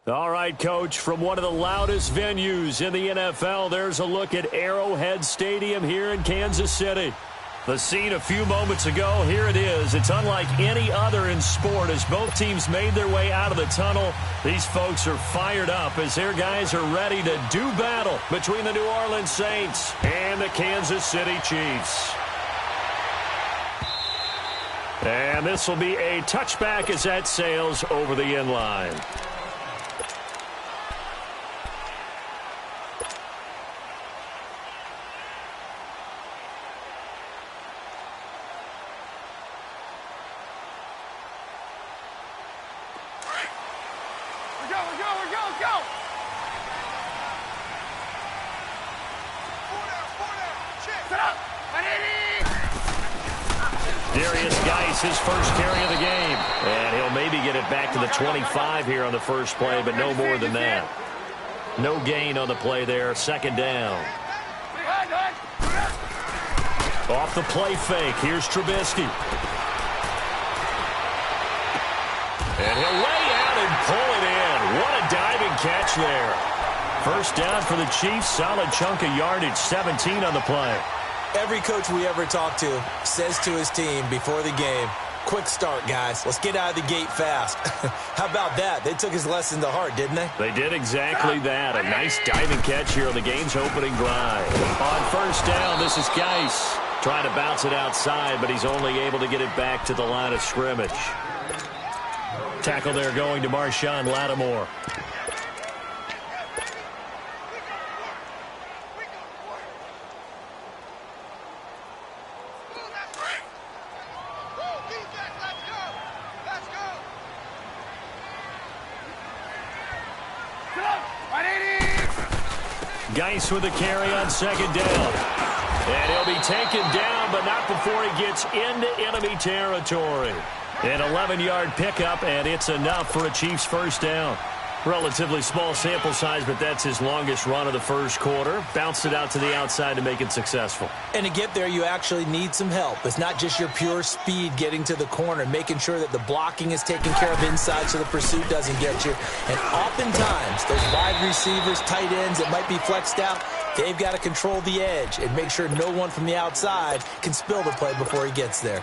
All right, Coach, from one of the loudest venues in the NFL, there's a look at Arrowhead Stadium here in Kansas City. The scene a few moments ago, here it is. It's unlike any other in sport as both teams made their way out of the tunnel. These folks are fired up as their guys are ready to do battle between the New Orleans Saints and the Kansas City Chiefs. And this will be a touchback as that sails over the end line. His first carry of the game. And he'll maybe get it back to the 25 here on the first play, but no more than that. No gain on the play there. Second down. Off the play fake. Here's Trubisky. And he'll lay out and pull it in. What a diving catch there. First down for the Chiefs. Solid chunk of yardage. 17 on the play. Every coach we ever talk to says to his team before the game, quick start, guys. Let's get out of the gate fast. How about that? They took his lesson to heart, didn't they? They did exactly that. A nice diving catch here on the game's opening drive. On first down, this is Geis trying to bounce it outside, but he's only able to get it back to the line of scrimmage. Tackle there going to Marshawn Lattimore. Geis with a carry on second down. And he'll be taken down, but not before he gets into enemy territory. An 11-yard pickup, and it's enough for a Chiefs first down. Relatively small sample size, but that's his longest run of the first quarter. Bounced it out to the outside to make it successful. And to get there, you actually need some help. It's not just your pure speed getting to the corner, making sure that the blocking is taken care of inside so the pursuit doesn't get you. And oftentimes, those wide receivers, tight ends that might be flexed out, they've got to control the edge and make sure no one from the outside can spill the play before he gets there.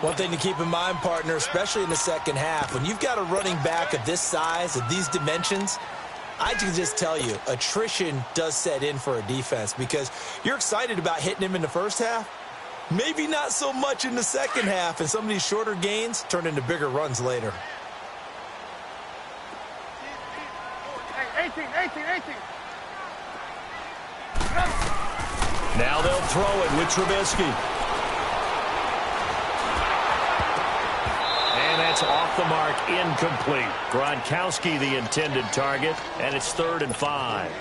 One thing to keep in mind, partner, especially in the second half, when you've got a running back of this size, of these dimensions, I can just tell you, attrition does set in for a defense because you're excited about hitting him in the first half. Maybe not so much in the second half, and some of these shorter gains turn into bigger runs later. 18. Now they'll throw it with Trubisky. That's off the mark, incomplete. Gronkowski the intended target, and it's 3rd and 5.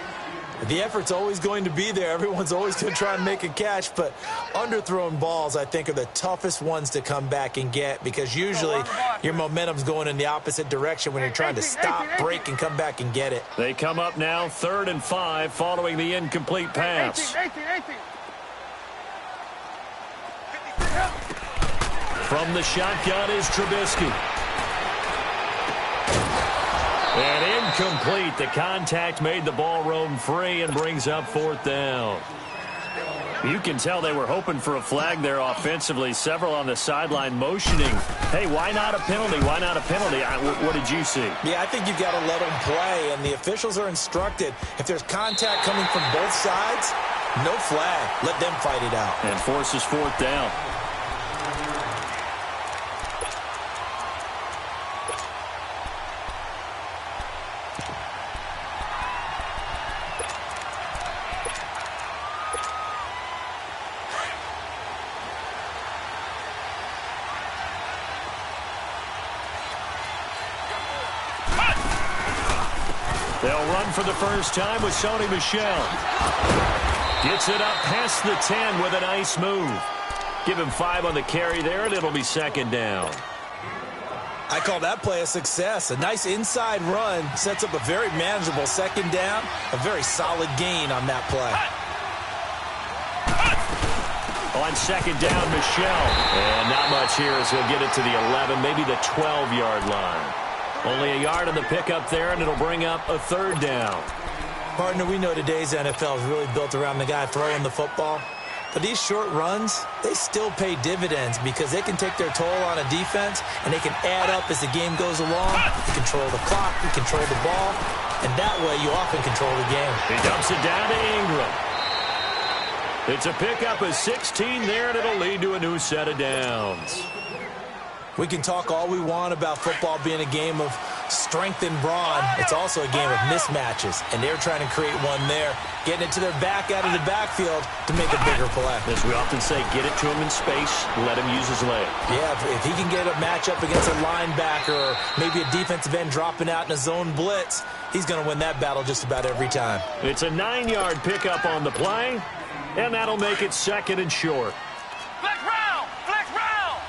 The effort's always going to be there. Everyone's always going to try and make a catch, but underthrown balls, I think, are the toughest ones to come back and get because usually your momentum's going in the opposite direction when you're trying to stop, break, and come back and get it. They come up now 3rd and 5 following the incomplete pass. 18. From the shotgun is Trubisky. And incomplete. The contact made the ball roam free and brings up 4th down. You can tell they were hoping for a flag there offensively. Several on the sideline motioning. Hey, why not a penalty? Why not a penalty? What did you see? Yeah, I think you've got to let them play, and the officials are instructed. If there's contact coming from both sides, no flag. Let them fight it out. And forces 4th down. They'll run for the first time with Sony Michel. Gets it up past the 10 with a nice move. Give him 5 on the carry there, and it'll be 2nd down. I call that play a success. A nice inside run sets up a very manageable 2nd down. A very solid gain on that play. On 2nd down, Michel. And not much here as he'll get it to the 11, maybe the 12-yard line. Only a yard on the pickup there, and it'll bring up a third down. Partner, we know today's NFL is really built around the guy throwing the football. But these short runs, they still pay dividends because they can take their toll on a defense, and they can add up as the game goes along. You control the clock, you control the ball, and that way you often control the game. He dumps it down to Ingram. It's a pickup of 16 there, and it'll lead to a new set of downs. We can talk all we want about football being a game of strength and brawn. It's also a game of mismatches, and they're trying to create one there, getting it to their back out of the backfield to make a bigger play. As we often say, get it to him in space, let him use his leg. Yeah, if he can get a matchup against a linebacker or maybe a defensive end dropping out in a zone blitz, he's going to win that battle just about every time. It's a 9-yard pickup on the play, and that'll make it 2nd and short. Flex round! Flex round!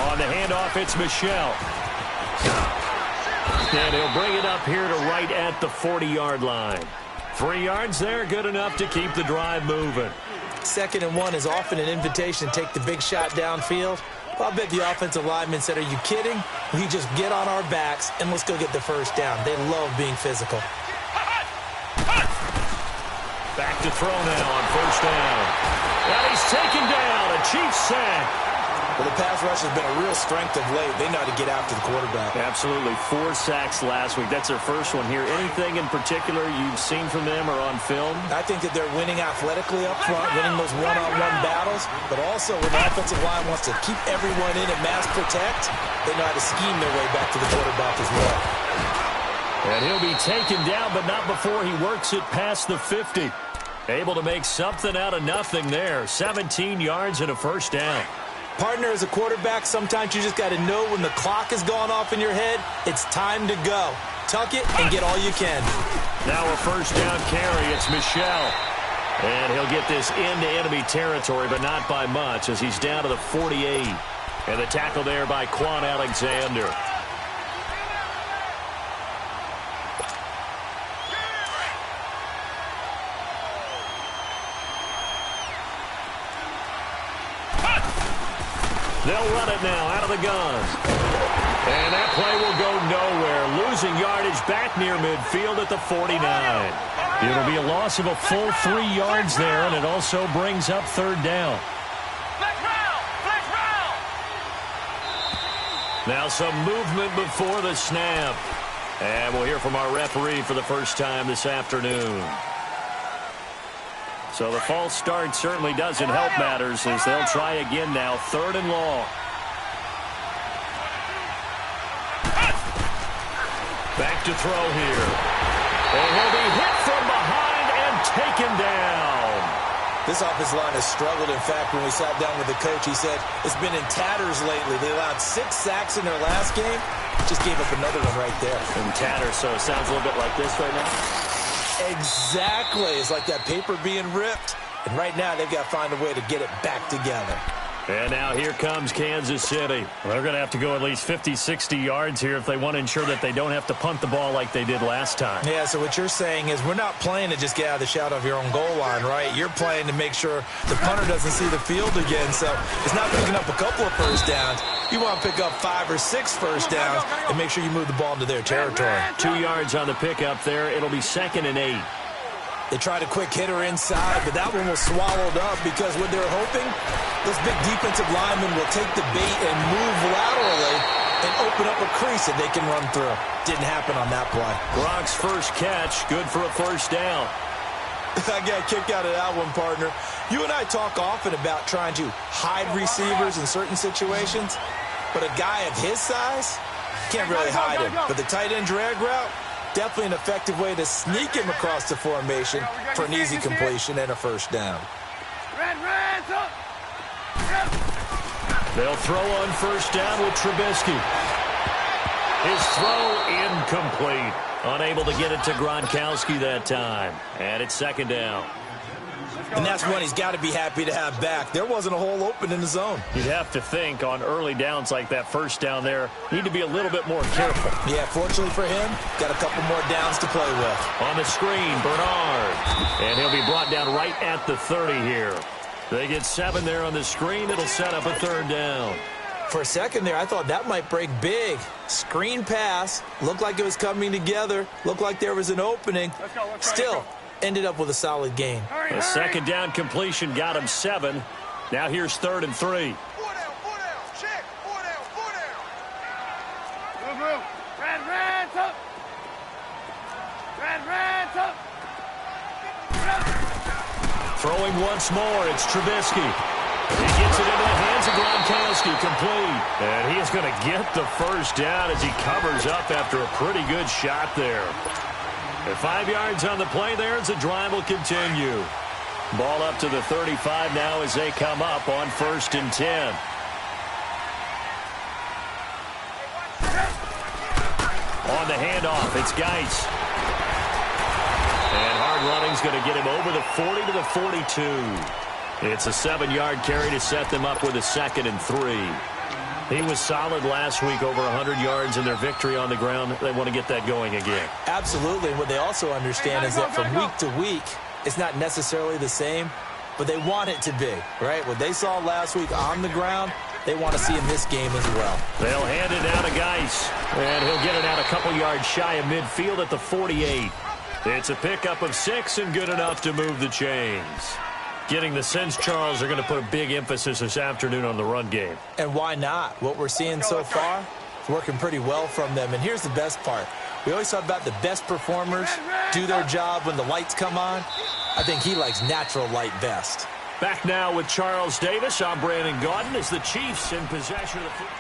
On the handoff, it's Michelle. And he'll bring it up here to right at the 40-yard line. 3 yards there, good enough to keep the drive moving. 2nd and 1 is often an invitation to take the big shot downfield. Well, I bet the offensive lineman said, are you kidding? We just get on our backs and let's go get the first down. They love being physical. Back to throw now on 1st down. And he's taken down, a Chiefs sack. Well, the pass rush has been a real strength of late. They know how to get after the quarterback. Absolutely. 4 sacks last week. That's their first one here. Anything in particular you've seen from them or on film? I think that they're winning athletically up front, winning those one-on-one battles, but also when the offensive line wants to keep everyone in and mass protect, they know how to scheme their way back to the quarterback as well. And he'll be taken down, but not before he works it past the 50. Able to make something out of nothing there. 17 yards and a 1st down. Partner, as a quarterback, sometimes you just got to know when the clock has gone off in your head, it's time to go. Tuck it and get all you can. Now a 1st down carry. It's Michelle. And he'll get this into enemy territory, but not by much as he's down to the 48. And the tackle there by Quan Alexander. They'll run it now out of the gun. And that play will go nowhere. Losing yardage back near midfield at the 49. It'll be a loss of a full 3 yards there, and it also brings up 3rd down. Flex round! Flex round! Now some movement before the snap. And we'll hear from our referee for the first time this afternoon. So the false start certainly doesn't help matters as they'll try again now. 3rd and long. Back to throw here. And he'll be hit from behind and taken down. This offensive line has struggled. In fact, when we sat down with the coach, he said it's been in tatters lately. They allowed 6 sacks in their last game. Just gave up another one right there. In tatters, so it sounds a little bit like this right now. Exactly. It's like that paper being ripped. And right now, they've got to find a way to get it back together. And now here comes Kansas City. Well, they're going to have to go at least 50, 60 yards here if they want to ensure that they don't have to punt the ball like they did last time. Yeah, so what you're saying is we're not playing to just get out of the shot of your own goal line, right? You're playing to make sure the punter doesn't see the field again. So it's not picking up a couple of first downs. You want to pick up 5 or 6 first downs and make sure you move the ball into their territory. 2 yards on the pickup there. It'll be 2nd and 8. They tried a quick hitter inside, but that one was swallowed up because what they're hoping, this big defensive lineman will take the bait and move laterally and open up a crease that they can run through. Didn't happen on that play. Gronk's first catch, good for a 1st down. I got a kick out of that one, partner. You and I talk often about trying to hide receivers in certain situations, but a guy of his size can't really hide him. But the tight end drag route, definitely an effective way to sneak him across the formation for an easy completion and a 1st down. They'll throw on 1st down with Trubisky. His throw incomplete. Unable to get it to Gronkowski that time. And it's 2nd down. And that's one he's got to be happy to have back. There wasn't a hole open in the zone. You'd have to think on early downs like that 1st down there, need to be a little bit more careful. Yeah, fortunately for him, got a couple more downs to play with. On the screen, Bernard. And he'll be brought down right at the 30 here. They get 7 there on the screen. It'll set up a 3rd down. For a second there, I thought that might break big. Screen pass. Looked like it was coming together. Looked like there was an opening. Still, ended up with a solid gain. A 2nd down completion got him 7. Now here's 3rd and 3. 4 down. Check. 4 down. Move. Red, top. Red, top. Throwing once more, it's Trubisky. He gets it into the hands of Gronkowski, complete. And he is going to get the 1st down as he covers up after a pretty good shot there. At 5 yards on the play there as the drive will continue. Ball up to the 35 now as they come up on 1st and 10. On the handoff, it's Geis. And hard running's going to get him over the 40 to the 42. It's a 7-yard carry to set them up with a 2nd and 3. He was solid last week, over 100 yards in their victory on the ground. They want to get that going again. Absolutely. And what they also understand is that from week to week, it's not necessarily the same, but they want it to be, right? What they saw last week on the ground, they want to see in this game as well. They'll hand it out to Geis, and he'll get it out a couple yards shy of midfield at the 48. It's a pickup of 6 and good enough to move the chains. Getting the sense, Charles, are going to put a big emphasis this afternoon on the run game. And why not? What we're seeing so far is working pretty well from them. And here's the best part. We always talk about the best performers do their job when the lights come on. I think he likes natural light best. Back now with Charles Davis. I'm Brandon Gaudin as the Chiefs in possession of the football.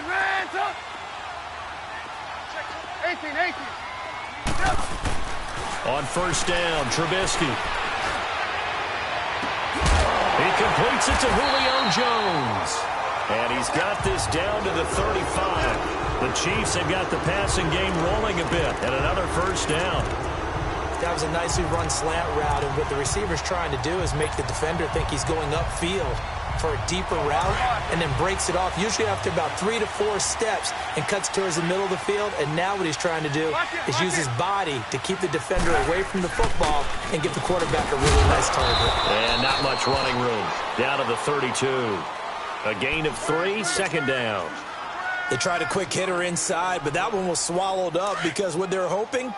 Red, top. 18. On 1st down, Trubisky. He completes it to Julio Jones. And he's got this down to the 35. The Chiefs have got the passing game rolling a bit. And another 1st down. That was a nicely run slant route. And what the receiver's trying to do is make the defender think he's going upfield for a deeper route and then breaks it off, usually after about 3 to 4 steps, and cuts towards the middle of the field. And now what he's trying to do is use his body to keep the defender away from the football and give the quarterback a really nice target. And not much running room. Down to the 32. A gain of 3, 2nd down. They tried a quick hitter inside, but that one was swallowed up because what they're hoping,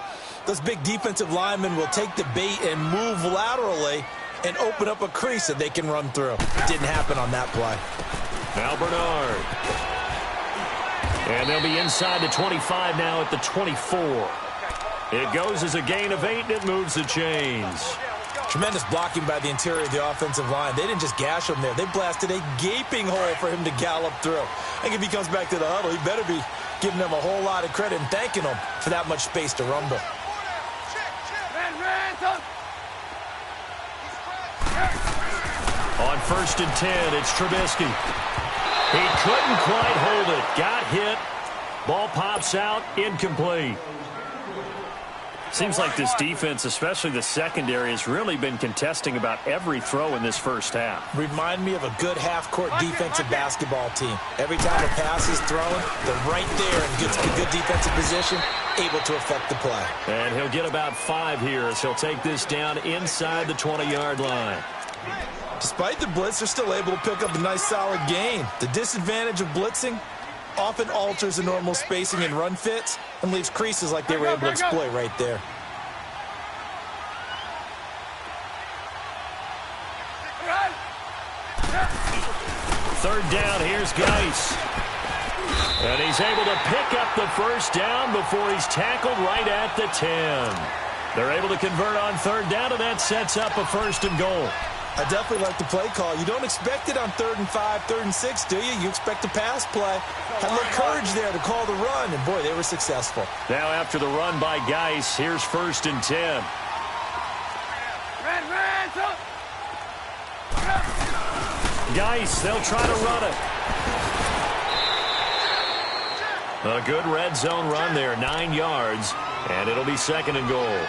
those big defensive linemen will take the bait and move laterally and open up a crease that they can run through. It didn't happen on that play. Now Bernard. And they'll be inside the 25 now at the 24. It goes as a gain of 8, and it moves the chains. Tremendous blocking by the interior of the offensive line. They didn't just gash him there. They blasted a gaping hole for him to gallop through. I think if he comes back to the huddle, he better be giving them a whole lot of credit and thanking them for that much space to rumble. Red, top. On 1st and 10, it's Trubisky. He couldn't quite hold it. Got hit. Ball pops out. Incomplete. Seems like this defense, especially the secondary, has really been contesting about every throw in this 1st half. Remind me of a good half-court defensive basketball team. Every time a pass is thrown, they're right there in good defensive position, able to affect the play. And he'll get about 5 here as he'll take this down inside the 20-yard line. Despite the blitz, they're still able to pick up a nice solid gain. The disadvantage of blitzing often alters the normal spacing and run fits and leaves creases like they were able to exploit right there. Third down, here's Geis. And he's able to pick up the 1st down before he's tackled right at the 10. They're able to convert on 3rd down, and that sets up a 1st and goal. I definitely like the play call. You don't expect it on 3rd and 5, 3rd and 6, do you? You expect a pass play. Had a little courage there to call the run, and boy, they were successful. Now after the run by Geis, here's 1st and 10. Red, top. Geis, they'll try to run it. A good red zone run there, 9 yards, and it'll be 2nd and goal.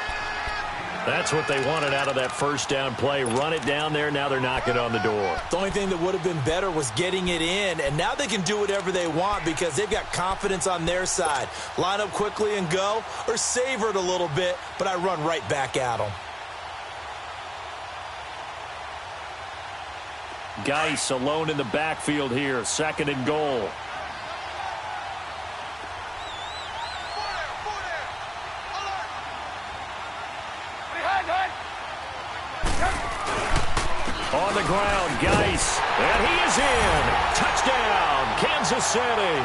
That's what they wanted out of that first down play. Run it down there. Now they're knocking on the door. The only thing that would have been better was getting it in, and now they can do whatever they want because they've got confidence on their side. Line up quickly and go, or savor it a little bit, but I run right back at them. Geis alone in the backfield here. 2nd and goal. On the ground, Geis, and he is in. Touchdown, Kansas City.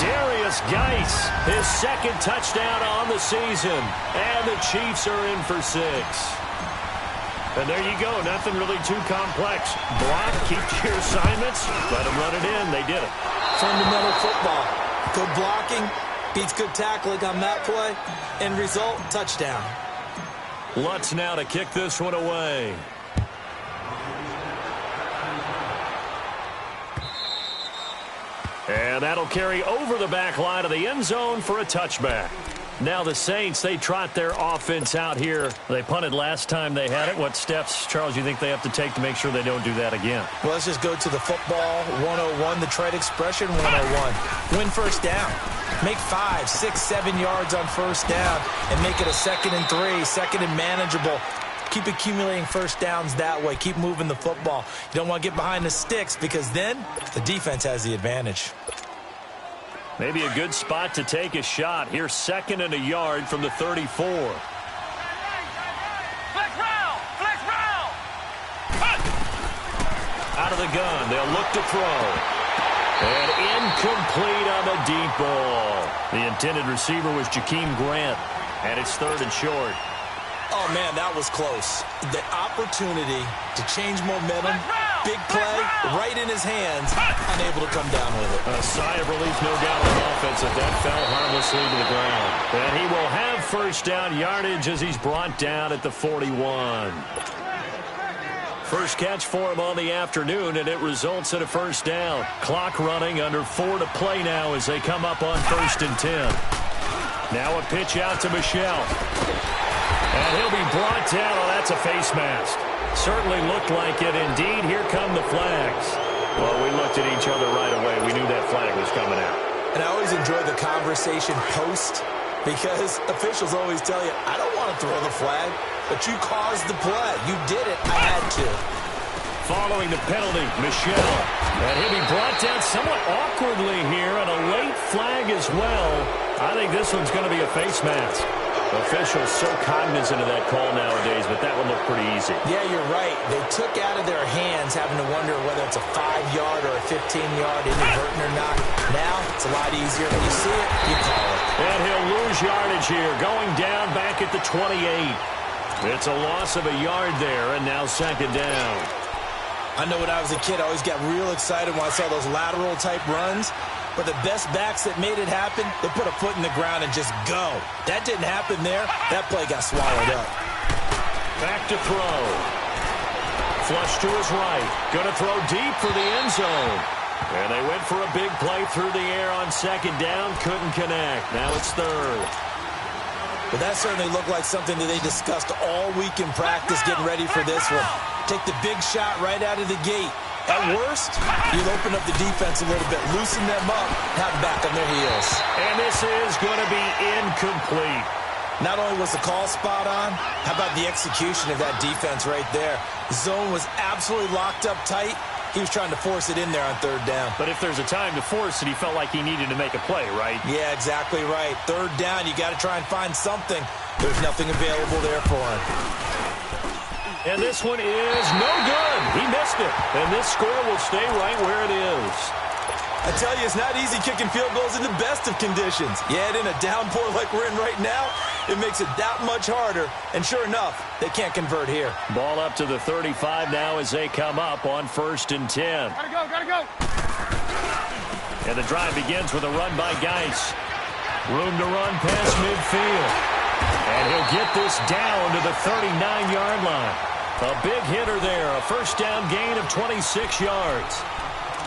Darius Geis, his 2nd touchdown on the season, and the Chiefs are in for 6. And there you go, nothing really too complex. Block, keep to your assignments, let them run it in. They did it. Fundamental football. Good blocking, beats good tackling on that play, end result, touchdown. Lutz now to kick this one away. And that'll carry over the back line of the end zone for a touchback. Now the Saints, they trot their offense out here. They punted last time they had it. What steps, Charles, you think they have to take to make sure they don't do that again? Well, let's just go to the football 101, the trade expression 101. Win first down. Make 5, 6, 7 yards on first down and make it a 2nd and 3, 2nd and manageable. Keep accumulating first downs that way. Keep moving the football. You don't want to get behind the sticks because then the defense has the advantage. Maybe a good spot to take a shot. Here's 2nd and a yard from the 34. Flex round! Flex round! Out of the gun. They'll look to throw. And incomplete on the deep ball. The intended receiver was Jakeem Grant. And it's 3rd and short. Oh, man, that was close. The opportunity to change momentum, big play, right in his hands, unable to come down with it. A sigh of relief, no doubt, on offense as that fell harmlessly to the ground. And he will have first down yardage as he's brought down at the 41. First catch for him on the afternoon, and it results in a first down. Clock running, under 4 to play now as they come up on 1st and 10. Now a pitch out to Michel. And he'll be brought down. Oh, that's a face mask. Certainly looked like it. Indeed, here come the flags. Well, we looked at each other right away. We knew that flag was coming out. And I always enjoy the conversation post because officials always tell you, I don't want to throw the flag, but you caused the play. You did it. I had to. Following the penalty, Michel. And he'll be brought down somewhat awkwardly here, and a late flag as well. I think this one's going to be a face mask. Officials so cognizant of that call nowadays, but that one looked pretty easy. Yeah, you're right. They took out of their hands having to wonder whether it's a 5-yard or a 15-yard, inadvertent or not. Now, it's a lot easier. When you see it, you call it. And he'll lose yardage here, going down back at the 28. It's a loss of a yard there, and now 2nd down. I know when I was a kid, I always got real excited when I saw those lateral-type runs. But the best backs that made it happen, they put a foot in the ground and just go. That didn't happen there. That play got swallowed up. Back to throw. Flush to his right. Going to throw deep for the end zone. And they went for a big play through the air on 2nd down. Couldn't connect. Now it's 3rd. Well, that certainly looked like something that they discussed all week in practice getting ready for this one. Take the big shot right out of the gate. At worst, you'll open up the defense a little bit, loosen them up, have them back on their heels. And this is going to be incomplete. Not only was the call spot on, how about the execution of that defense right there? The zone was absolutely locked up tight. He was trying to force it in there on 3rd down. But if there's a time to force it, he felt like he needed to make a play, right? Yeah, exactly right. 3rd down, you got to try and find something. There's nothing available there for him. And this one is no good. He missed it. And this score will stay right where it is. I tell you, it's not easy kicking field goals in the best of conditions. Yet in a downpour like we're in right now, it makes it that much harder. And sure enough, they can't convert here. Ball up to the 35 now as they come up on 1st and 10. Gotta go, gotta go. And the drive begins with a run by Geis. Room to run past midfield. And he'll get this down to the 39-yard line. A big hitter there, a first down gain of 26 yards.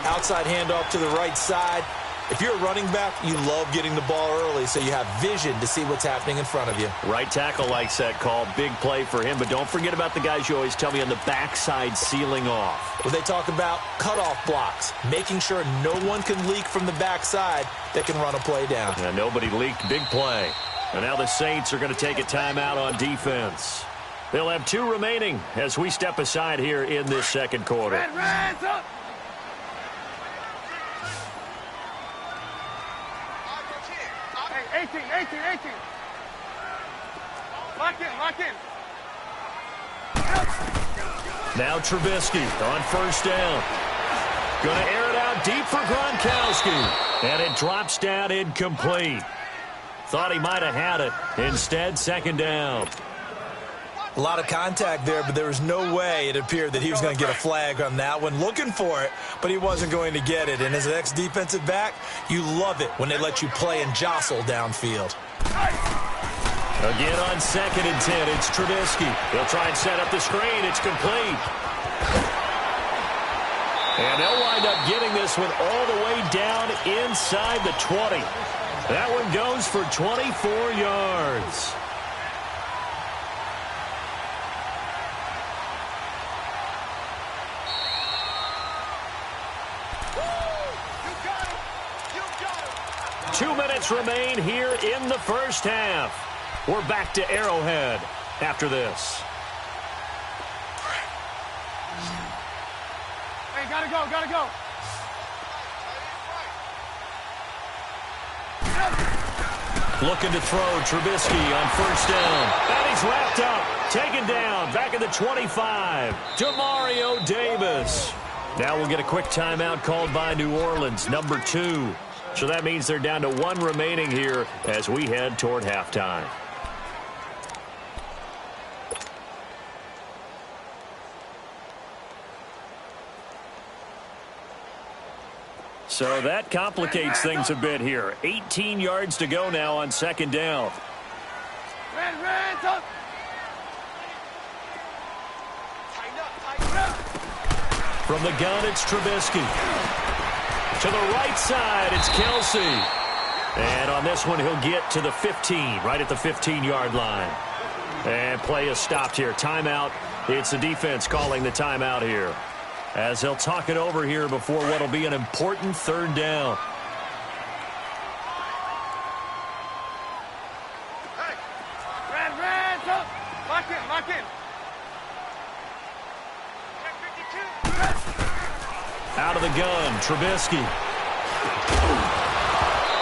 Outside handoff to the right side. If you're a running back, you love getting the ball early so you have vision to see what's happening in front of you. Right tackle likes that call. Big play for him, but don't forget about the guys you always tell me on the backside sealing off. Well, they talk about cutoff blocks, making sure no one can leak from the backside that can run a play down. Yeah, nobody leaked. Big play. And now the Saints are going to take a timeout on defense. They'll have 2 remaining as we step aside here in this second quarter. Reds up. Hey, 18. Lock in. Now Trubisky on first down. Going to air it out deep for Gronkowski. And it drops down incomplete. Thought he might have had it. Instead, second down. A lot of contact there, but there was no way it appeared that he was going to get a flag on that one. Looking for it, but he wasn't going to get it. And as an ex-defensive back, you love it when they let you play and jostle downfield. Again on second and 10, it's Trubisky. He'll try and set up the screen. It's complete. And they'll wind up getting this one all the way down inside the 20. That one goes for 24 yards. You got it. 2 minutes remain here in the first half. We're back to Arrowhead after this. Hey, gotta go. Looking to throw, Trubisky on first down. And he's wrapped up, taken down, back at the 25. Demario Davis. Now we'll get a quick timeout called by New Orleans, number 2. So that means they're down to 1 remaining here as we head toward halftime. So that complicates things a bit here. 18 yards to go now on second down. Reds up. Tighten up. From the gun, it's Trubisky. To the right side, it's Kelsey. And on this one, he'll get to the 15, right at the 15-yard line. And play is stopped here. Timeout. It's the defense calling the timeout here, as they'll talk it over here before what will be an important third down. Hey, Reds up. Lock in. 10-52. Out of the gun, Trubisky.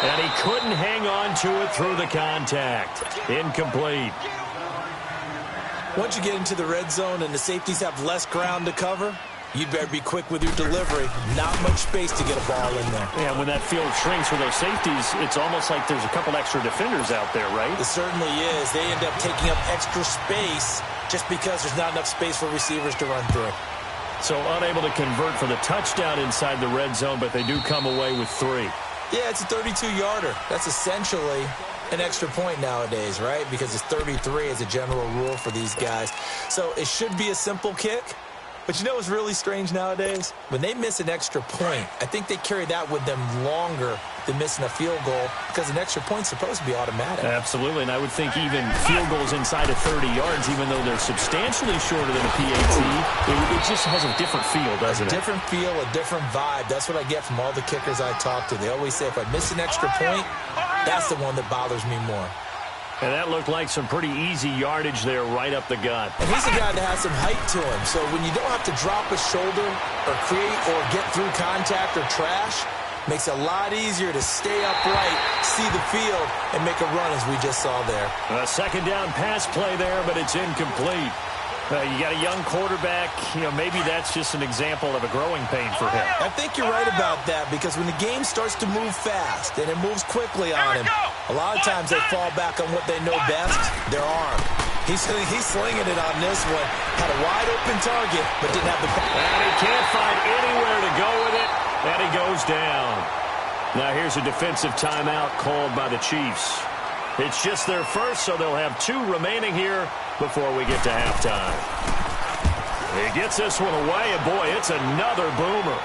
And he couldn't hang on to it through the contact. Incomplete. Once you get into the red zone and the safeties have less ground to cover, you'd better be quick with your delivery. Not much space to get a ball in there. Yeah, when that field shrinks for those safeties, it's almost like there's a couple extra defenders out there, right? It certainly is. They end up taking up extra space just because there's not enough space for receivers to run through. So unable to convert for the touchdown inside the red zone, but they do come away with 3. Yeah, it's a 32-yarder. That's essentially an extra point nowadays, right? Because it's 33 as a general rule for these guys. So it should be a simple kick. But you know what's really strange nowadays? When they miss an extra point, I think they carry that with them longer than missing a field goal because an extra point's supposed to be automatic. Absolutely, and I would think even field goals inside of 30 yards, even though they're substantially shorter than a PAT, it just has a different feel, doesn't it? A different feel, a different vibe. That's what I get from all the kickers I talk to. They always say if I miss an extra point, that's the one that bothers me more. And that looked like some pretty easy yardage there right up the gut. And he's a guy that has some height to him. So when you don't have to drop a shoulder or create or get through contact or trash, makes it a lot easier to stay upright, see the field, and make a run as we just saw there. A second down pass play there, but it's incomplete. You got a young quarterback. Maybe that's just an example of a growing pain for him. I think you're right about that because when the game starts to move fast and it moves quickly on him, a lot of times they fall back on what they know best, their arm. He's slinging it on this one. Had a wide open target, but didn't have the... And he can't find anywhere to go with it, and he goes down. Now here's a defensive timeout called by the Chiefs. It's just their first, so they'll have 2 remaining here before we get to halftime. He gets this one away, and boy, it's another boomer.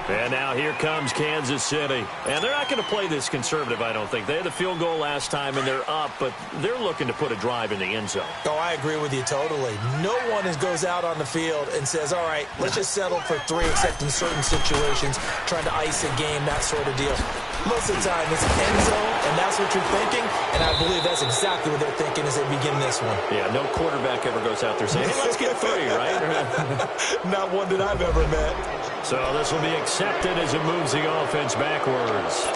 And now here comes Kansas City. And they're not going to play this conservative, I don't think. They had the field goal last time, and they're up, but they're looking to put a drive in the end zone. Oh, I agree with you totally. No one goes out on the field and says, all right, let's just settle for 3, except in certain situations, trying to ice a game, that sort of deal. Most of the time, it's end zone, and that's what you're thinking, and I believe that's exactly what they're thinking as they begin this one. Yeah, no quarterback ever goes out there saying, hey, let's get 3, right? Not one that I've ever met. So this will be accepted as it moves the offense backwards.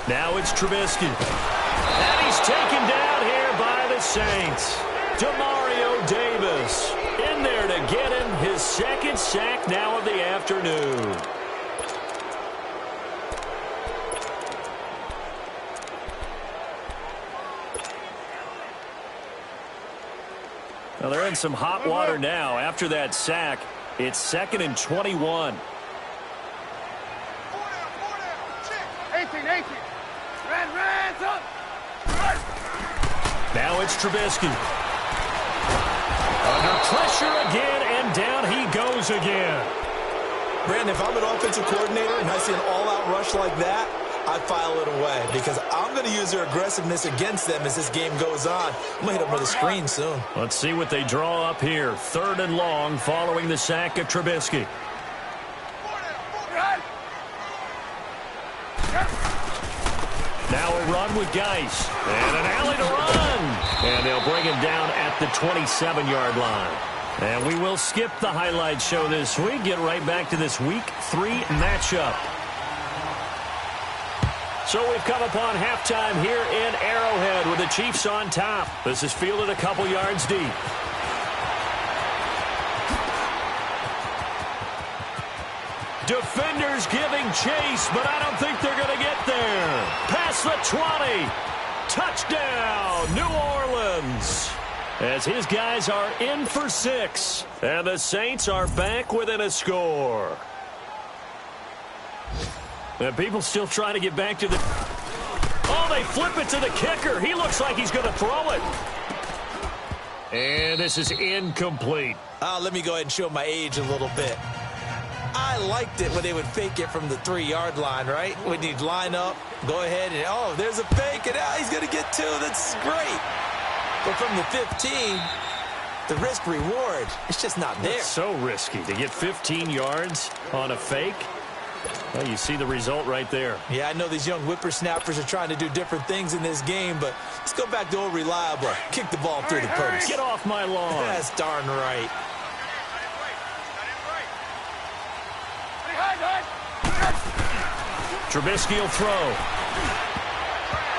Now it's Trubisky. And he's taken down here by the Saints. Demario Davis in there to get him his second sack now of the afternoon. Well, they're in some hot water now. After that sack, it's 2nd and 21. 18. Ran. Now it's Trubisky. Under pressure again, and down he goes again. Brandon, if I'm an offensive coordinator and I see an all-out rush like that, I file it away because I'm going to use their aggressiveness against them as this game goes on. I'm going to hit them with a screen soon. Let's see what they draw up here. 3rd and long following the sack of Trubisky. Now a run with Geis. And an alley to run. And they'll bring him down at the 27-yard line. And we will skip the highlight show this week. Get right back to this Week 3 matchup. So we've come upon halftime here in Arrowhead with the Chiefs on top. This is fielded a couple yards deep. Defenders giving chase, but I don't think they're going to get there. Past the 20. Touchdown, New Orleans. As his guys are in for 6. And the Saints are back within a score. And people still trying to get back to the... Oh, they flip it to the kicker. He looks like he's going to throw it. And this is incomplete. Let me go ahead and show my age a little bit. I liked it when they would fake it from the 3-yard line, right? When you'd line up, go ahead, and oh, there's a fake, and he's going to get 2. That's great. But from the 15, the risk-reward, it's just not there. It's so risky to get 15 yards on a fake. Well, you see the result right there. Yeah, I know these young whippersnappers are trying to do different things in this game, but let's go back to old reliable. Kick the ball through the post. Get off my lawn. That's darn right. Trubisky will throw.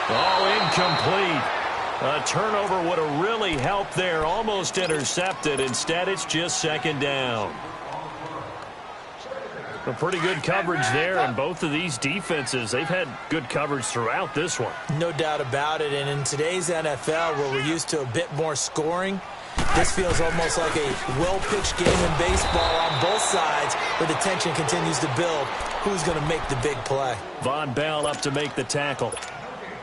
Oh, incomplete. A turnover would have really helped there. Almost intercepted. Instead, it's just 2nd down. A pretty good coverage there, and both of these defenses, they've had good coverage throughout this one. No doubt about it, and in today's NFL, where we're used to a bit more scoring, this feels almost like a well-pitched game in baseball on both sides, where the tension continues to build. Who's going to make the big play? Von Bell up to make the tackle.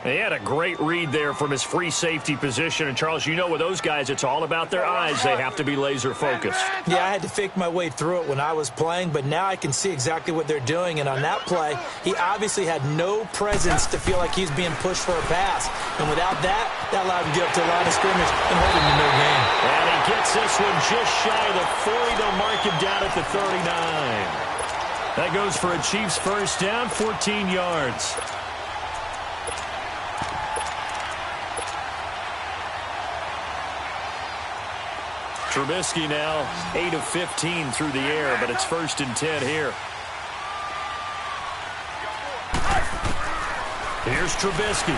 He had a great read there from his free safety position. And, Charles, you know with those guys, it's all about their eyes. They have to be laser-focused. Yeah, I had to fake my way through it when I was playing, but now I can see exactly what they're doing. And on that play, he obviously had no presence to feel like he's being pushed for a pass. And without that, that allowed him to get up to the line of scrimmage and hold him to no gain. And he gets this one just shy of the 40. They'll mark him down at the 39. That goes for a Chiefs first down, 14 yards. Trubisky now 8 of 15 through the air, but it's 1st and 10 here. Here's Trubisky.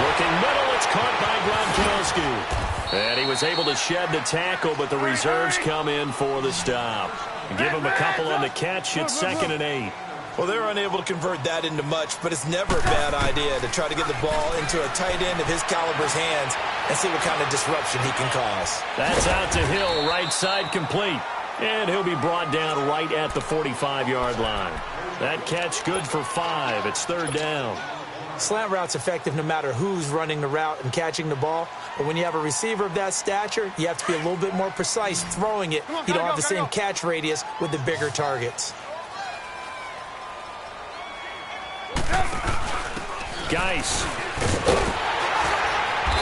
Looking middle, it's caught by Gronkowski. And he was able to shed the tackle, but the reserves come in for the stop. Give him a couple on the catch. It's 2nd and 8. Well, they're unable to convert that into much, but it's never a bad idea to try to get the ball into a tight end of his caliber's hands and see what kind of disruption he can cause. That's out to Hill, right side complete. And he'll be brought down right at the 45-yard line. That catch good for 5. It's third down. Slant route's effective no matter who's running the route and catching the ball. But when you have a receiver of that stature, you have to be a little bit more precise throwing it. You don't have the same catch radius with the bigger targets. Geis.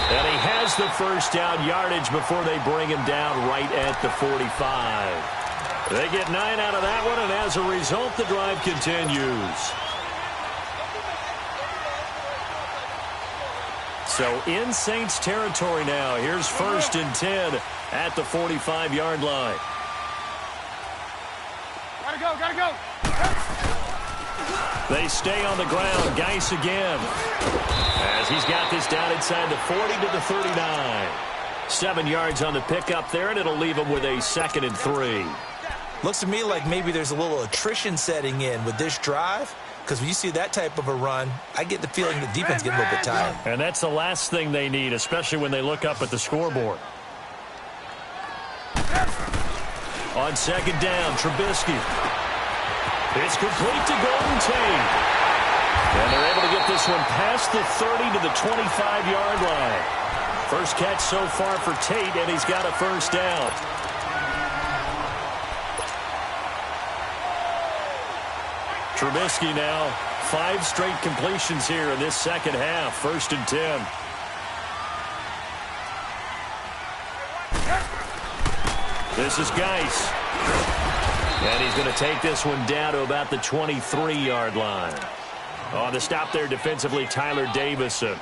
And he has the first down yardage before they bring him down right at the 45. They get 9 out of that one, and as a result, the drive continues. So in Saints territory now. Here's 1st and 10 at the 45-yard line. Gotta go. They stay on the ground. Geis again. As he's got this down inside the 40 to the 39. 7 yards on the pickup there, and it'll leave him with a 2nd and 3. Looks to me like maybe there's a little attrition setting in with this drive, because when you see that type of a run, I get the feeling the defense getting a little bit tired. And that's the last thing they need, especially when they look up at the scoreboard. On 2nd down, Trubisky. It's complete to Golden Tate. And they're able to get this one past the 30 to the 25-yard line. First catch so far for Tate, and he's got a first down. Trubisky now, 5 straight completions here in this second half. 1st and 10. This is Geis. And he's going to take this one down to about the 23-yard line. On the stop there defensively, Tyler Davison.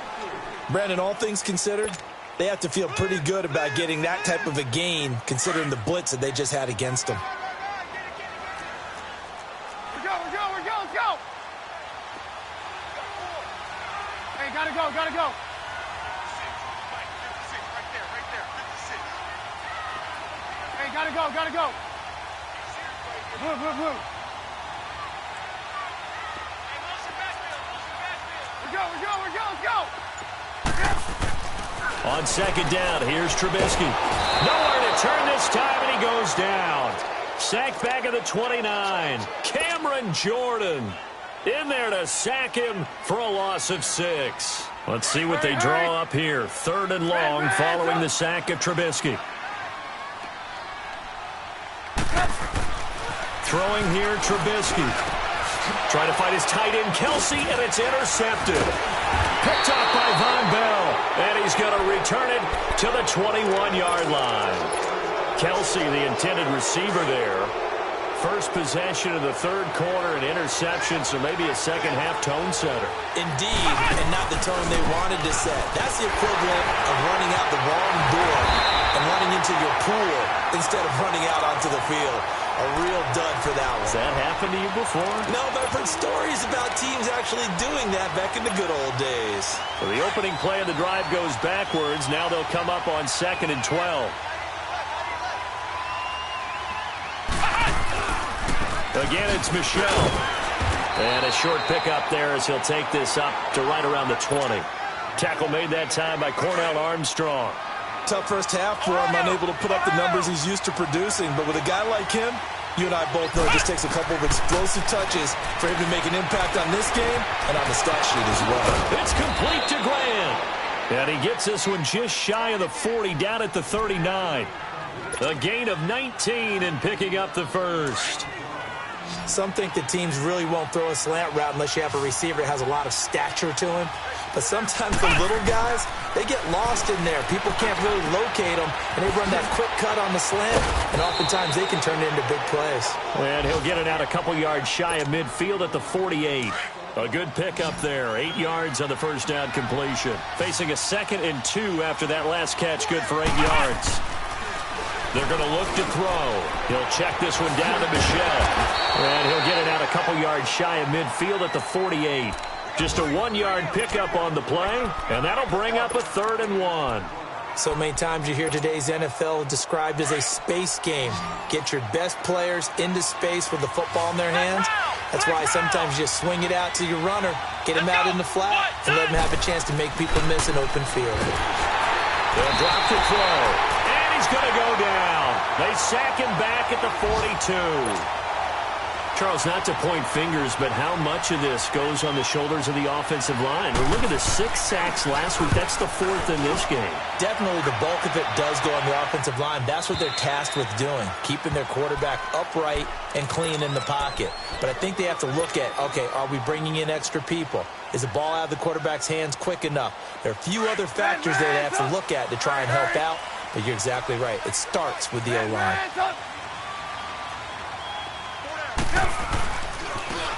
Brandon, all things considered, they have to feel pretty good about getting that type of a gain, considering the blitz that they just had against them. Let's go. Hey, gotta go. Hey, gotta go. Move. Let's go. On 2nd down, here's Trubisky. Nowhere to turn this time, and he goes down. Sacked back at the 29. Cameron Jordan in there to sack him for a loss of 6. Let's see what they draw up here. 3rd and long following the sack of Trubisky. Throwing here, Trubisky. Trying to find his tight end, Kelsey, and it's intercepted. Picked off by Von Bell, and he's going to return it to the 21-yard line. Kelsey, the intended receiver there. First possession of the 3rd quarter, an interception, so maybe a second-half tone setter. Indeed, and not the tone they wanted to set. That's the equivalent of running out the wrong door and running into your pool instead of running out onto the field. A real dud for that one. Has that happened to you before? No, but I've heard stories about teams actually doing that back in the good old days. So the opening play of the drive goes backwards. Now they'll come up on 2nd and 12. Again, it's Michel. And a short pickup there as he'll take this up to right around the 20. Tackle made that time by Cornell Armstrong. Tough first half for him, unable to put up the numbers he's used to producing. But with a guy like him, you and I both know it just takes a couple of explosive touches for him to make an impact on this game and on the stat sheet as well. It's complete to Graham. And he gets this one just shy of the 40, down at the 39. A gain of 19 and picking up the first. Some think that teams really won't throw a slant route unless you have a receiver that has a lot of stature to him. But sometimes the little guys, they get lost in there. People can't really locate them, and they run that quick cut on the slant, and oftentimes they can turn it into big plays. And he'll get it out a couple yards shy of midfield at the 48. A good pickup there. 8 yards on the first down completion. Facing a 2nd and 2 after that last catch, good for 8 yards. They're going to look to throw. He'll check this one down to Michel. And he'll get it out a couple yards shy of midfield at the 48. Just a 1-yard pickup on the play, and that'll bring up a 3rd and 1. So many times you hear today's NFL described as a space game. Get your best players into space with the football in their hands. That's why sometimes you swing it out to your runner, get him out in the flat, and let him have a chance to make people miss an open field. They'll drop to throw. And he's going to go down. They sack him back at the 42. Charles, not to point fingers, but how much of this goes on the shoulders of the offensive line? Well, look at the 6 sacks last week. That's the 4th in this game. Definitely the bulk of it does go on the offensive line. That's what they're tasked with doing, keeping their quarterback upright and clean in the pocket. But I think they have to look at, okay, are we bringing in extra people? Is the ball out of the quarterback's hands quick enough? There are a few other factors that they have to look at to try and help out, but you're exactly right. It starts with the O-line.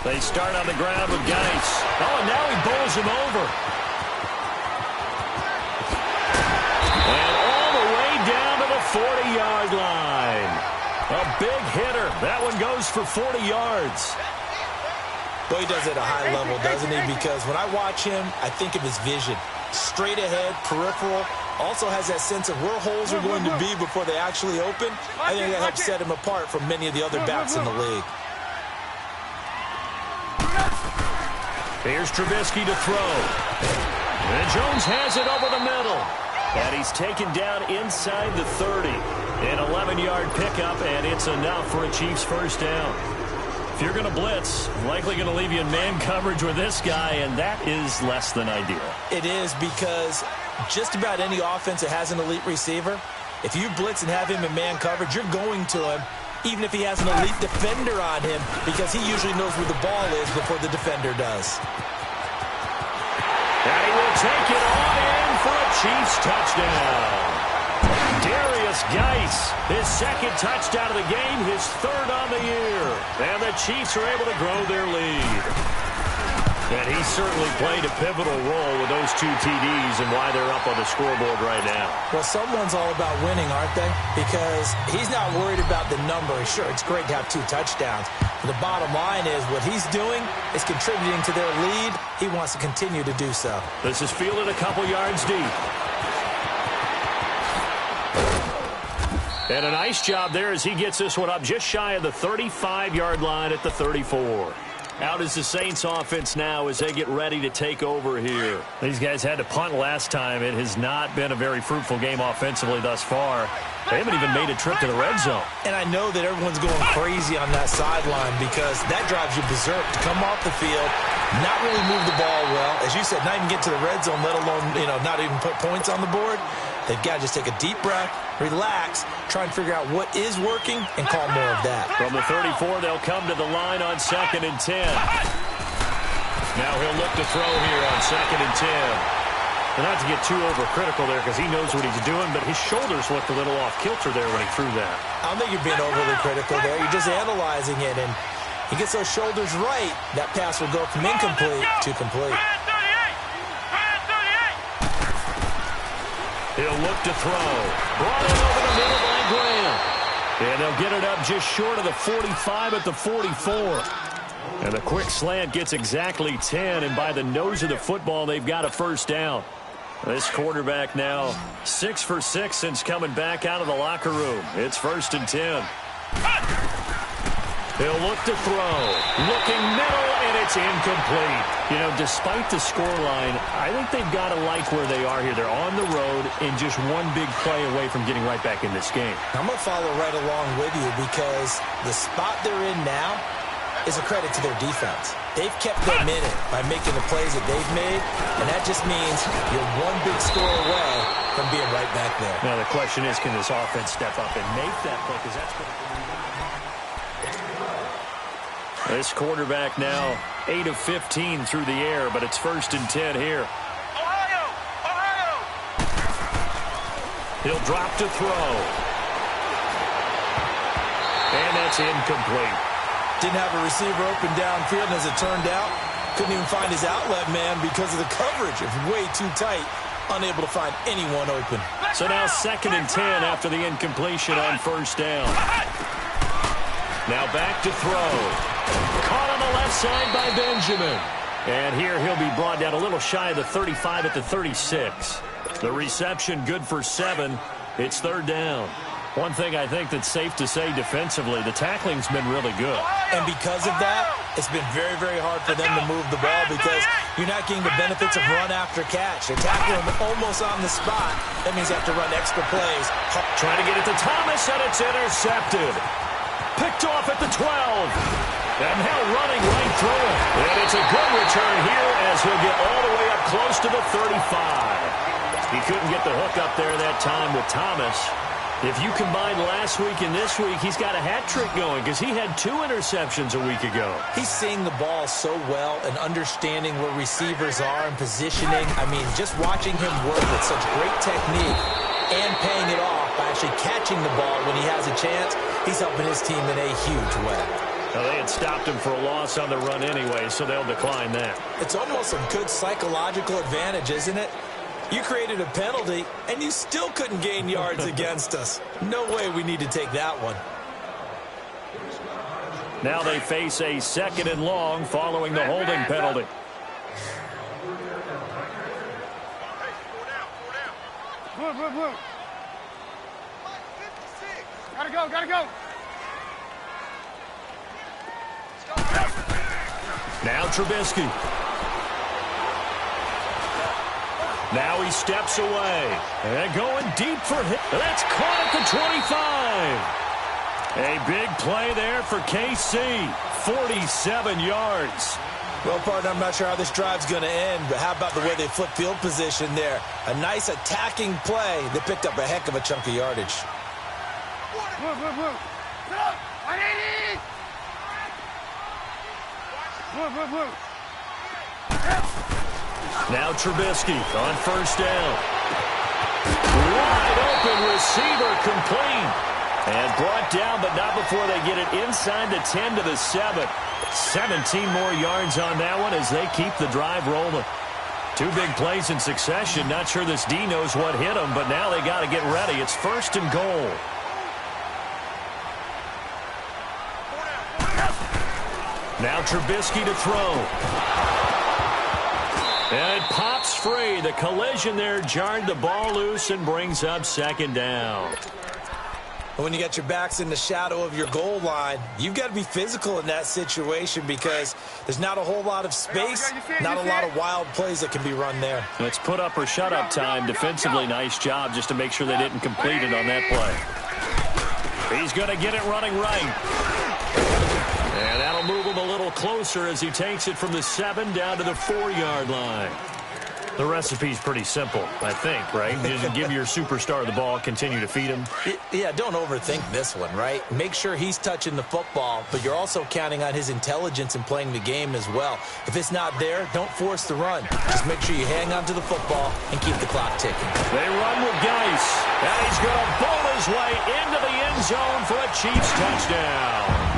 They start on the ground with Geis. Oh, and now he bowls him over. And all the way down to the 40-yard line. A big hitter. That one goes for 40 yards. Well, he does it at a high level, doesn't he? Because when I watch him, I think of his vision. Straight ahead, peripheral. Also has that sense of where holes are going to be before they actually open. I think that helps set him apart from many of the other backs in the league. Here's Trubisky to throw. And Jones has it over the middle. And he's taken down inside the 30. An 11-yard pickup, and it's enough for a Chiefs first down. If you're going to blitz, likely going to leave you in man coverage with this guy, and that is less than ideal. It is, because just about any offense that has an elite receiver, if you blitz and have him in man coverage, you're going to him, even if he has an elite defender on him, because he usually knows where the ball is before the defender does. And he will take it on in for a Chiefs touchdown. Darius Geis, his second touchdown of the game, his 3rd on the year. And the Chiefs are able to grow their lead. And he certainly played a pivotal role with those 2 TDs and why they're up on the scoreboard right now. Well, someone's all about winning, aren't they? Because he's not worried about the number. Sure, it's great to have 2 touchdowns. But the bottom line is what he's doing is contributing to their lead. He wants to continue to do so. This is fielded a couple yards deep. And a nice job there as he gets this one up just shy of the 35-yard line at the 34. Out is the Saints offense now as they get ready to take over here. These guys had to punt last time. It has not been a very fruitful game offensively thus far. They haven't even made a trip to the red zone. And I know that everyone's going crazy on that sideline because that drives you berserk to come off the field, not really move the ball well. As you said, not even get to the red zone, let alone, not even put points on the board. They've got to just take a deep breath, relax, try and figure out what is working, and call more of that. From the 34, they'll come to the line on 2nd and 10. Now he'll look to throw here on 2nd and 10. And not to get too overcritical there because he knows what he's doing, but his shoulders looked a little off kilter there when he threw that. I don't think you're being overly critical there. You're just analyzing it, and he gets those shoulders right. That pass will go from incomplete to complete. He'll look to throw. Brought in over the middle by Graham. And they'll get it up just short of the 45 at the 44. And the quick slant gets exactly 10. And by the nose of the football, they've got a first down. This quarterback now 6 for 6 since coming back out of the locker room. It's 1st and 10. He'll look to throw. Looking middle, and it's incomplete. Despite the scoreline, I think they've got to like where they are here. They're on the road and just one big play away from getting right back in this game. I'm going to follow right along with you because the spot they're in now is a credit to their defense. They've kept them in it by making the plays that they've made, and that just means you're one big score away from being right back there. Now, the question is, can this offense step up and make that play? Because that's what this quarterback now 8 of 15 through the air, but it's 1st and 10 here. Ohio! He'll drop to throw. And that's incomplete. Didn't have a receiver open downfield, and as it turned out, couldn't even find his outlet man because of the coverage. It was way too tight, unable to find anyone open. So now 2nd and 10 after the incompletion on 1st down. Now back to throw. Caught on the left side by Benjamin. And here he'll be brought down a little shy of the 35 at the 36. The reception good for 7. It's 3rd down. One thing I think that's safe to say defensively, the tackling's been really good. And because of that, It's been very, very hard for them to move the ball because you're not getting the benefits of run after catch. They're tackling them almost on the spot. That means you have to run extra plays. Trying to get it to Thomas, and it's intercepted. Picked off at the 12. And now running right through it. And it's a good return here as he'll get all the way up close to the 35. He couldn't get the hook up there that time with Thomas. If you combine last week and this week, he's got a hat trick going because he had 2 interceptions a week ago. He's seeing the ball so well and understanding where receivers are and positioning. I mean, just watching him work with such great technique and paying it off by actually catching the ball when he has a chance, he's helping his team in a huge way. Well, they had stopped him for a loss on the run anyway, so they'll decline that. It's almost a good psychological advantage, isn't it? You created a penalty, and you still couldn't gain yards against us. No way we need to take that one. Now they face a 2nd and long following the holding penalty. Blue. Gotta go, gotta go. Now Trubisky. Now he steps away. And going deep for him. That's caught at the 25. A big play there for KC. 47 yards. Well, partner, I'm not sure how this drive's going to end, but how about the way they flip field position there? A nice attacking play. They picked up a heck of a chunk of yardage. Blue. Sit up. 180. Blue. Now Trubisky on 1st down. Wide open receiver complete. And brought down, but not before they get it inside the 10 to the 7. 17 more yards on that one as they keep the drive rolling. 2 big plays in succession. Not sure this D knows what hit them, but now they got to get ready. It's 1st and goal. Now Trubisky to throw. And it pops free. The collision there jarred the ball loose and brings up 2nd down. When you got your backs in the shadow of your goal line, you've got to be physical in that situation because there's not a whole lot of space, not a lot of wild plays that can be run there. It's put up or shut up time. Defensively, nice job just to make sure they didn't complete it on that play. He's going to get it running right. And that'll move him a little closer as he takes it from the 7 down to the 4-yard line. The recipe's pretty simple, I think, right? Just give your superstar the ball, continue to feed him. Yeah, don't overthink this one, right? Make sure he's touching the football, but you're also counting on his intelligence in playing the game as well. If it's not there, don't force the run. Just make sure you hang on to the football and keep the clock ticking. They run with Geis, and he's going to bowl his way into the end zone for a Chiefs touchdown.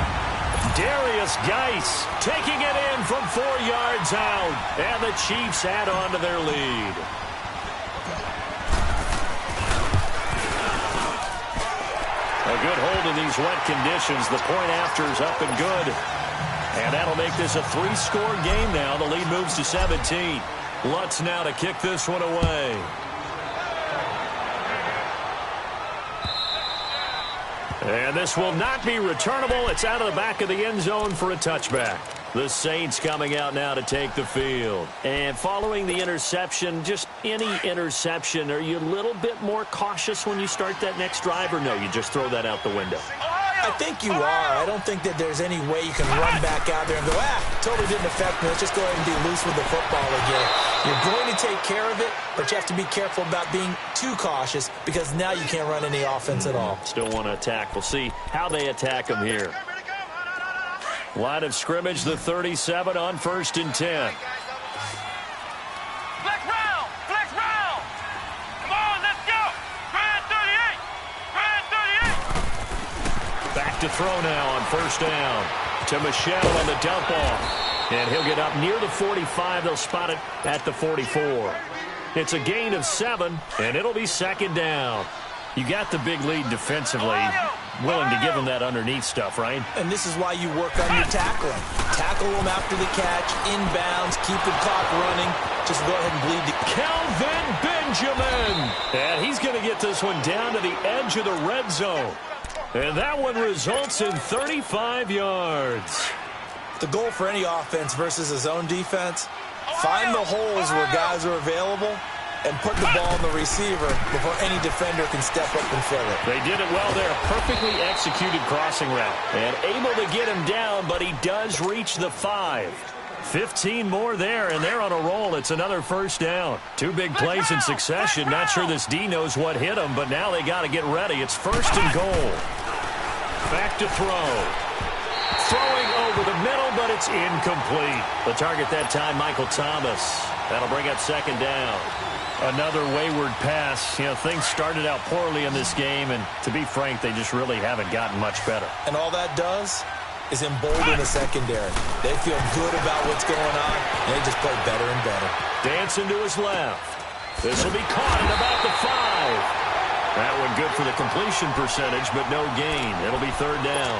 Darius Geis taking it in from 4 yards out, and the Chiefs add on to their lead. A good hold in these wet conditions. The point after is up and good. And that'll make this a 3-score game now. The lead moves to 17. Lutz now to kick this one away. And this will not be returnable. It's out of the back of the end zone for a touchback. The Saints coming out now to take the field. And following the interception, just any interception, are you a little bit more cautious when you start that next drive, or no, you just throw that out the window? I think you are. I don't think that there's any way you can run back out there and go, totally didn't affect me. Let's just go ahead and be loose with the football again. You're going to take care of it, but you have to be careful about being too cautious because now you can't run any offense at all. Still want to attack. We'll see how they attack them here. Line of scrimmage, the 37 on 1st and 10. Flex round! Come on, let's go! Grand 38! Back to throw now on 1st down. To Michelle on the dump off. And he'll get up near the 45. They'll spot it at the 44. It's a gain of 7, and it'll be 2nd down. You got the big lead defensively. Willing to give them that underneath stuff, right? And this is why you work on your tackling. Tackle them after the catch, inbounds, keep the clock running. Just go ahead and bleed the... Kelvin Benjamin! And he's going to get this one down to the edge of the red zone. And that one results in 35 yards. The goal for any offense versus a zone defense, find the holes where guys are available and put the ball in the receiver before any defender can step up and fill it. They did it well there. Perfectly executed crossing route. And able to get him down, but he does reach the 5. 15 more there, and they're on a roll. It's another first down. 2 big plays in succession. Not sure this D knows what hit him, but now they got to get ready. It's first and goal. Back to throw. Throwing over the middle, but it's incomplete. The target that time, Michael Thomas. That'll bring up second down. Another wayward pass. You know, things started out poorly in this game, and to be frank, they just really haven't gotten much better. And all that does is embolden the secondary. They feel good about what's going on, and they just play better and better. Dancing to his left. This will be caught at about the 5. That one good for the completion percentage, but no gain. It'll be third down.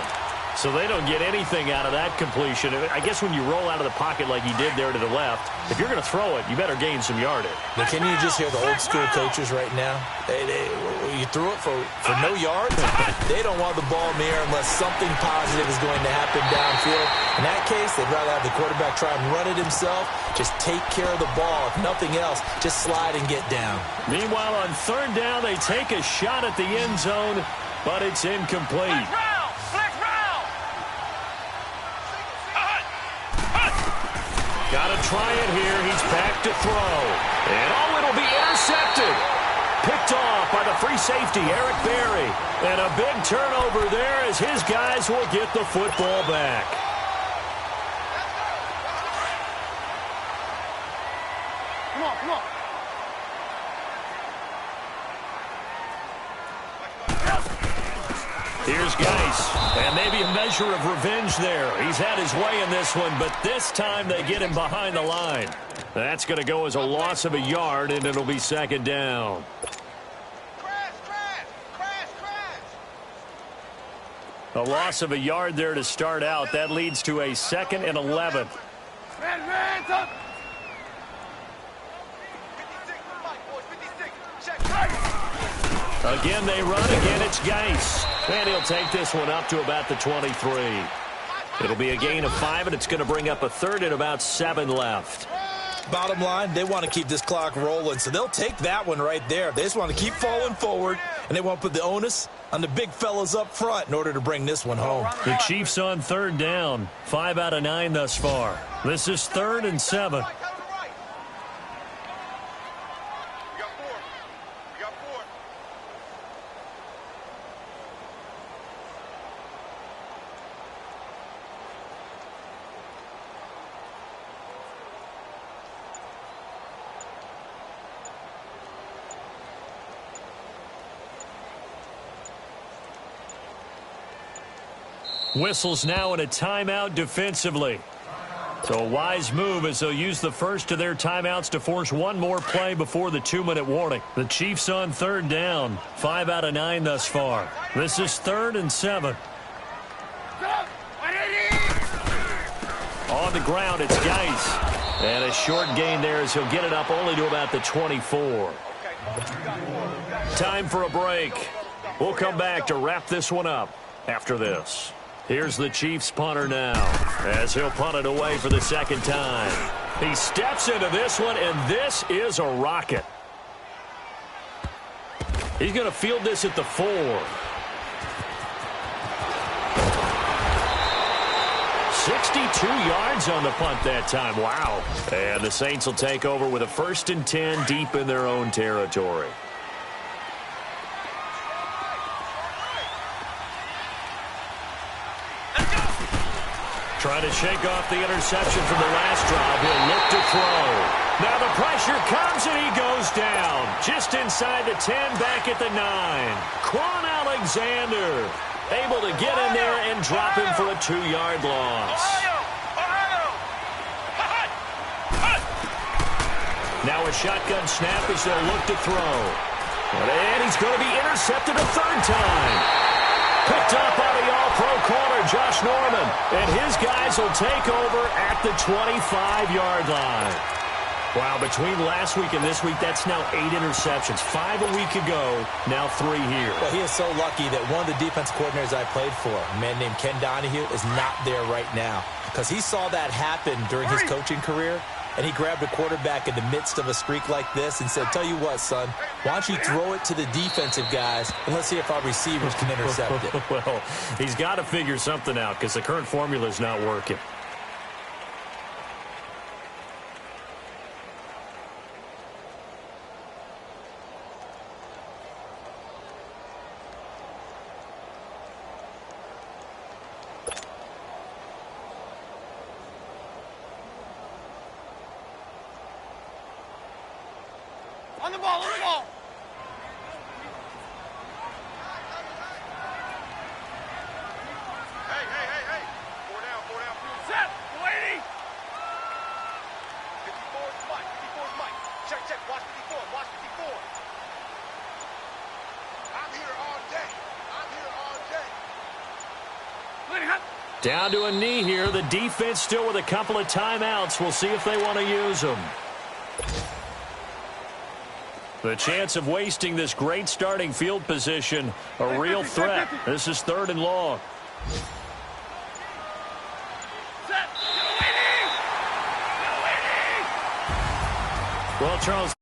So they don't get anything out of that completion. I guess when you roll out of the pocket like he did there to the left, if you're going to throw it, you better gain some yardage. But can you just hear the old school coaches right now? You threw it for no yards? They don't want the ball in the air unless something positive is going to happen downfield. In that case, they'd rather have the quarterback try and run it himself. Just take care of the ball. If nothing else, just slide and get down. Meanwhile, on third down, they take a shot at the end zone, but it's incomplete. Got to try it here. He's back to throw. And it'll be intercepted. Picked off by the free safety, Eric Berry. And a big turnover there as his guys will get the football back. Come on, come on. Here's Geis, and maybe a measure of revenge there. He's had his way in this one, but this time they get him behind the line. That's going to go as a loss of a yard, and it'll be second down. A loss of a yard there to start out. That leads to a 2nd and 11. Again, they run. Again, it's Geis. And he'll take this one up to about the 23. It'll be a gain of 5, and it's going to bring up a 3rd and about 7 left. Bottom line, they want to keep this clock rolling, so they'll take that one right there. They just want to keep falling forward, and they want to put the onus on the big fellas up front in order to bring this one home. The Chiefs on third down. 5 out of 9 thus far. This is 3rd and 7. Whistles now in a timeout defensively. So a wise move as they'll use the first of their timeouts to force one more play before the 2-minute warning. The Chiefs on third down. 5 out of 9 thus far. This is 3rd and 7. On the ground, it's Geis. And a short gain there as he'll get it up only to about the 24. Time for a break. We'll come back to wrap this one up after this. Here's the Chiefs punter now as he'll punt it away for the second time. He steps into this one, and this is a rocket. He's going to field this at the 4. 62 yards on the punt that time. Wow. And the Saints will take over with a 1st and 10 deep in their own territory. Trying to shake off the interception from the last drive. He'll look to throw. Now the pressure comes and he goes down. Just inside the 10, back at the 9. Quan Alexander able to get in there and drop him for a 2-yard loss. Now a shotgun snap as they'll look to throw. And he's going to be intercepted a 3rd time. Picked up by the all-pro corner, Josh Norman. And his guys will take over at the 25-yard line. Wow, between last week and this week, that's now 8 interceptions. 5 a week ago, now 3 here. Well, he is so lucky that one of the defense coordinators I played for, a man named Ken Donahue, is not there right now. Because he saw that happen during his coaching career, and he grabbed a quarterback in the midst of a streak like this and said, tell you what, son, why don't you throw it to the defensive guys, and let's see if our receivers can intercept it. Well, he's got to figure something out because the current formula is not working. On the ball, on the ball. Hey, hey, hey, hey. Four down. Set, lady. 54 is Mike, 54 is Mike. Check, watch 54. I'm here all day. Lady, hot. Down to a knee here. The defense still with a couple of timeouts. We'll see if they want to use them. The chance of wasting this great starting field position, a real threat. This is 3rd and long. Well, Charles.